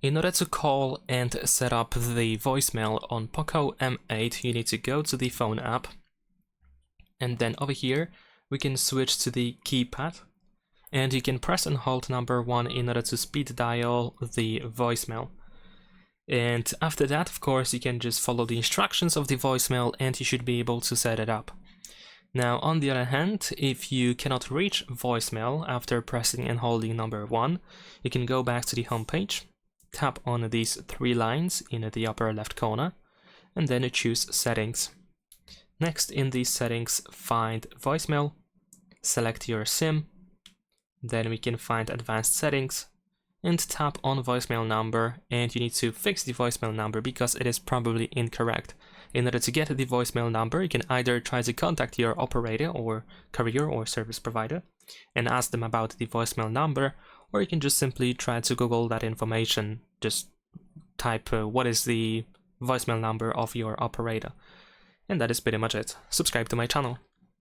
In order to call and set up the voicemail on POCO M8, you need to go to the phone app, and then over here we can switch to the keypad, and you can press and hold number 1 in order to speed dial the voicemail. And after that, of course, you can just follow the instructions of the voicemail and you should be able to set it up. Now, on the other hand, if you cannot reach voicemail after pressing and holding number 1, you can go back to the home page, tap on these 3 lines in the upper left corner, and then choose Settings. Next, in these settings, find Voicemail, select your SIM, then we can find Advanced Settings, and tap on voicemail number, and you need to fix the voicemail number because it is probably incorrect. In order to get the voicemail number, you can either try to contact your operator or carrier or service provider and ask them about the voicemail number, or you can just simply try to Google that information. Just type what is the voicemail number of your operator. And that is pretty much it. Subscribe to my channel.